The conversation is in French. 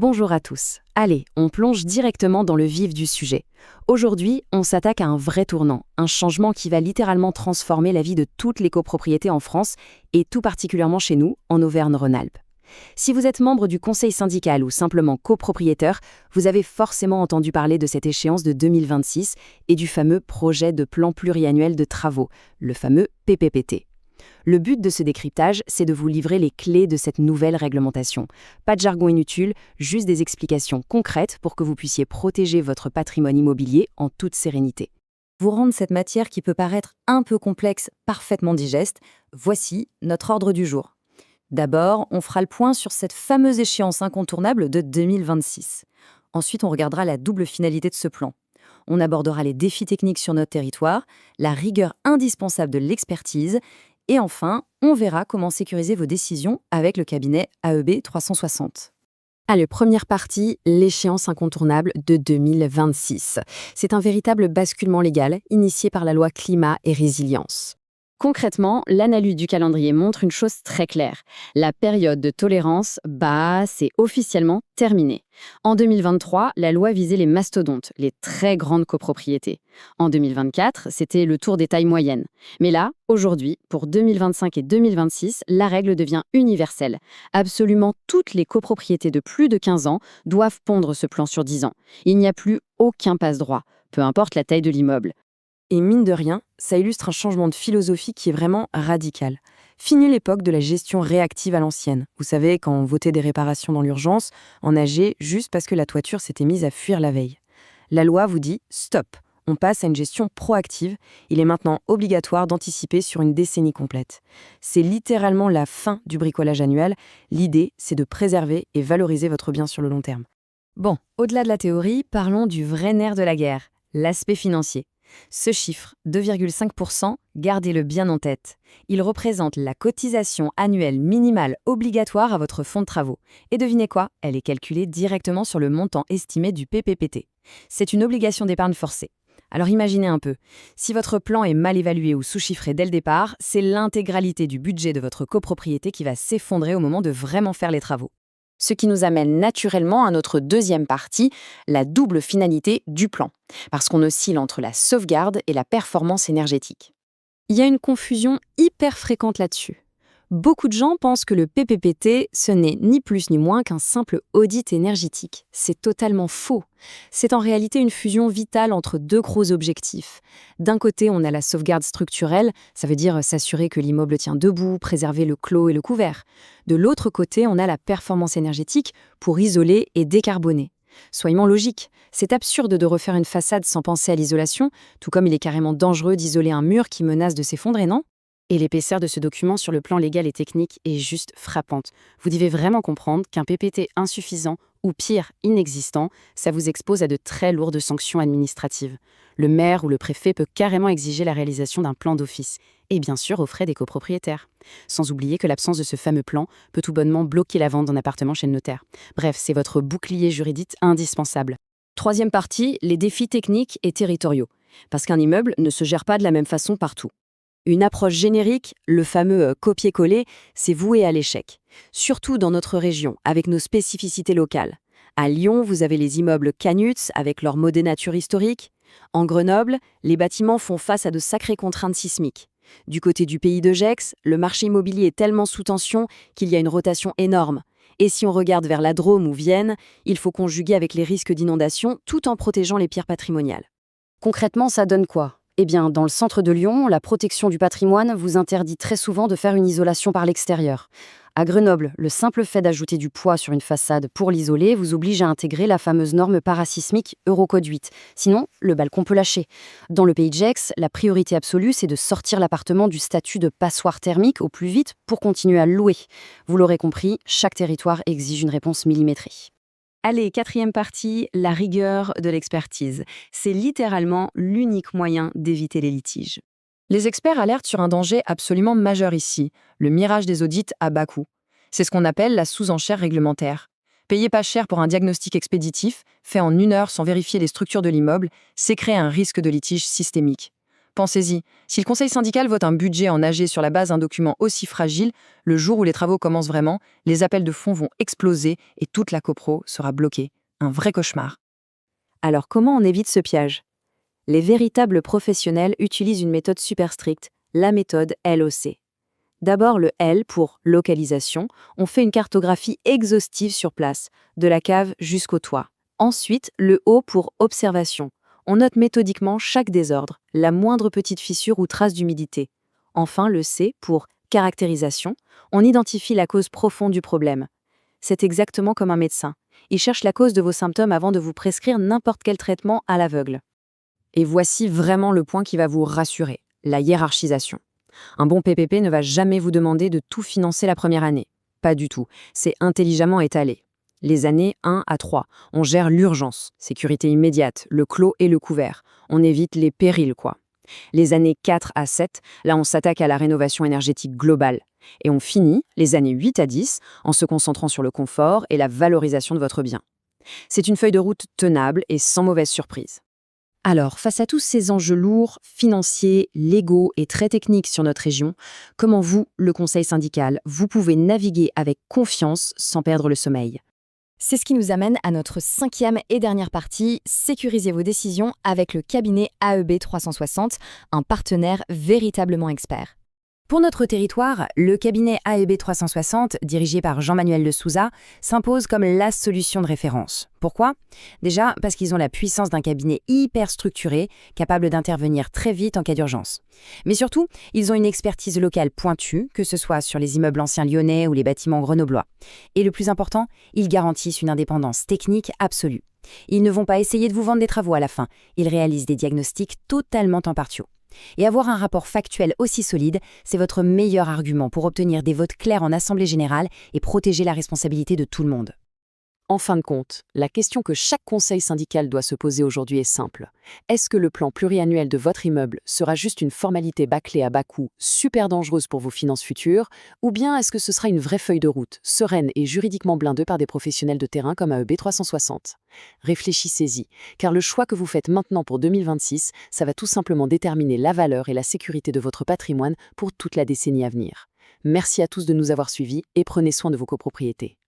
Bonjour à tous. Allez, on plonge directement dans le vif du sujet. Aujourd'hui, on s'attaque à un vrai tournant, un changement qui va littéralement transformer la vie de toutes les copropriétés en France et tout particulièrement chez nous, en Auvergne-Rhône-Alpes. Si vous êtes membre du conseil syndical ou simplement copropriétaire, vous avez forcément entendu parler de cette échéance de 2026 et du fameux projet de plan pluriannuel de travaux, le fameux PPPT. Le but de ce décryptage, c'est de vous livrer les clés de cette nouvelle réglementation. Pas de jargon inutile, juste des explications concrètes pour que vous puissiez protéger votre patrimoine immobilier en toute sérénité. Pour rendre cette matière qui peut paraître un peu complexe parfaitement digeste, voici notre ordre du jour. D'abord, on fera le point sur cette fameuse échéance incontournable de 2026. Ensuite, on regardera la double finalité de ce plan. On abordera les défis techniques sur notre territoire, la rigueur indispensable de l'expertise, et enfin, on verra comment sécuriser vos décisions avec le cabinet AEB 360. Allez, première partie, l'échéance incontournable de 2026. C'est un véritable basculement légal initié par la loi Climat et Résilience. Concrètement, l'analyse du calendrier montre une chose très claire. La période de tolérance, c'est officiellement terminé. En 2023, la loi visait les mastodontes, les très grandes copropriétés. En 2024, c'était le tour des tailles moyennes. Mais là, aujourd'hui, pour 2025 et 2026, la règle devient universelle. Absolument toutes les copropriétés de plus de 15 ans doivent pondre ce plan sur 10 ans. Il n'y a plus aucun passe-droit, peu importe la taille de l'immeuble. Et mine de rien, ça illustre un changement de philosophie qui est vraiment radical. Fini l'époque de la gestion réactive à l'ancienne. Vous savez, quand on votait des réparations dans l'urgence, en AG, juste parce que la toiture s'était mise à fuir la veille. La loi vous dit « stop ». On passe à une gestion proactive. Il est maintenant obligatoire d'anticiper sur une décennie complète. C'est littéralement la fin du bricolage annuel. L'idée, c'est de préserver et valoriser votre bien sur le long terme. Bon, au-delà de la théorie, parlons du vrai nerf de la guerre, l'aspect financier. Ce chiffre, 2,5%, gardez-le bien en tête. Il représente la cotisation annuelle minimale obligatoire à votre fonds de travaux. Et devinez quoi? Elle est calculée directement sur le montant estimé du PPPT. C'est une obligation d'épargne forcée. Alors imaginez un peu, si votre plan est mal évalué ou sous-chiffré dès le départ, c'est l'intégralité du budget de votre copropriété qui va s'effondrer au moment de vraiment faire les travaux. Ce qui nous amène naturellement à notre deuxième partie, la double finalité du plan, parce qu'on oscille entre la sauvegarde et la performance énergétique. Il y a une confusion hyper fréquente là-dessus. Beaucoup de gens pensent que le PPPT, ce n'est ni plus ni moins qu'un simple audit énergétique. C'est totalement faux. C'est en réalité une fusion vitale entre deux gros objectifs. D'un côté, on a la sauvegarde structurelle, ça veut dire s'assurer que l'immeuble tient debout, préserver le clos et le couvert. De l'autre côté, on a la performance énergétique pour isoler et décarboner. Soyons logiques, c'est absurde de refaire une façade sans penser à l'isolation, tout comme il est carrément dangereux d'isoler un mur qui menace de s'effondrer, non ? Et l'épaisseur de ce document sur le plan légal et technique est juste frappante. Vous devez vraiment comprendre qu'un PPT insuffisant, ou pire, inexistant, ça vous expose à de très lourdes sanctions administratives. Le maire ou le préfet peut carrément exiger la réalisation d'un plan d'office, et bien sûr aux frais des copropriétaires. Sans oublier que l'absence de ce fameux plan peut tout bonnement bloquer la vente d'un appartement chez le notaire. Bref, c'est votre bouclier juridique indispensable. Troisième partie, les défis techniques et territoriaux. Parce qu'un immeuble ne se gère pas de la même façon partout. Une approche générique, le fameux copier-coller, c'est voué à l'échec. Surtout dans notre région, avec nos spécificités locales. À Lyon, vous avez les immeubles Canuts, avec leur modénature historique. En Grenoble, les bâtiments font face à de sacrées contraintes sismiques. Du côté du pays de Gex, le marché immobilier est tellement sous tension qu'il y a une rotation énorme. Et si on regarde vers la Drôme ou Vienne, il faut conjuguer avec les risques d'inondation tout en protégeant les pierres patrimoniales. Concrètement, ça donne quoi ? Eh bien, dans le centre de Lyon, la protection du patrimoine vous interdit très souvent de faire une isolation par l'extérieur. À Grenoble, le simple fait d'ajouter du poids sur une façade pour l'isoler vous oblige à intégrer la fameuse norme parasismique Eurocode 8. Sinon, le balcon peut lâcher. Dans le pays de Gex, la priorité absolue, c'est de sortir l'appartement du statut de passoire thermique au plus vite pour continuer à le louer. Vous l'aurez compris, chaque territoire exige une réponse millimétrée. Allez, quatrième partie, la rigueur de l'expertise. C'est littéralement l'unique moyen d'éviter les litiges. Les experts alertent sur un danger absolument majeur ici, le mirage des audits à bas coût. C'est ce qu'on appelle la sous-enchère réglementaire. Payer pas cher pour un diagnostic expéditif, fait en 1 heure sans vérifier les structures de l'immeuble, c'est créer un risque de litige systémique. Pensez-y, si le conseil syndical vote un budget en AG sur la base d'un document aussi fragile, le jour où les travaux commencent vraiment, les appels de fonds vont exploser et toute la copro sera bloquée. Un vrai cauchemar. Alors comment on évite ce piège? Les véritables professionnels utilisent une méthode super stricte, la méthode LOC. D'abord le L pour localisation, on fait une cartographie exhaustive sur place, de la cave jusqu'au toit. Ensuite, le O pour observation. On note méthodiquement chaque désordre, la moindre petite fissure ou trace d'humidité. Enfin, le C pour caractérisation. On identifie la cause profonde du problème. C'est exactement comme un médecin. Il cherche la cause de vos symptômes avant de vous prescrire n'importe quel traitement à l'aveugle. Et voici vraiment le point qui va vous rassurer, la hiérarchisation. Un bon PPP ne va jamais vous demander de tout financer la première année. Pas du tout, c'est intelligemment étalé. Les années 1 à 3, on gère l'urgence, sécurité immédiate, le clos et le couvert. On évite les périls, quoi. Les années 4 à 7, là on s'attaque à la rénovation énergétique globale. Et on finit les années 8 à 10 en se concentrant sur le confort et la valorisation de votre bien. C'est une feuille de route tenable et sans mauvaise surprise. Alors, face à tous ces enjeux lourds, financiers, légaux et très techniques sur notre région, comment vous, le conseil syndical, vous pouvez naviguer avec confiance sans perdre le sommeil? C'est ce qui nous amène à notre cinquième et dernière partie, sécurisez vos décisions avec le cabinet AEB 360, un partenaire véritablement expert. Pour notre territoire, le cabinet AEB 360, dirigé par Jean-Manuel de Souza, s'impose comme la solution de référence. Pourquoi? Déjà, parce qu'ils ont la puissance d'un cabinet hyper structuré, capable d'intervenir très vite en cas d'urgence. Mais surtout, ils ont une expertise locale pointue, que ce soit sur les immeubles anciens lyonnais ou les bâtiments grenoblois. Et le plus important, ils garantissent une indépendance technique absolue. Ils ne vont pas essayer de vous vendre des travaux à la fin, ils réalisent des diagnostics totalement impartiaux. Et avoir un rapport factuel aussi solide, c'est votre meilleur argument pour obtenir des votes clairs en assemblée générale et protéger la responsabilité de tout le monde. En fin de compte, la question que chaque conseil syndical doit se poser aujourd'hui est simple. Est-ce que le plan pluriannuel de votre immeuble sera juste une formalité bâclée à bas coût, super dangereuse pour vos finances futures, ou bien est-ce que ce sera une vraie feuille de route, sereine et juridiquement blindée par des professionnels de terrain comme AEB 360? Réfléchissez-y, car le choix que vous faites maintenant pour 2026, ça va tout simplement déterminer la valeur et la sécurité de votre patrimoine pour toute la décennie à venir. Merci à tous de nous avoir suivis et prenez soin de vos copropriétés.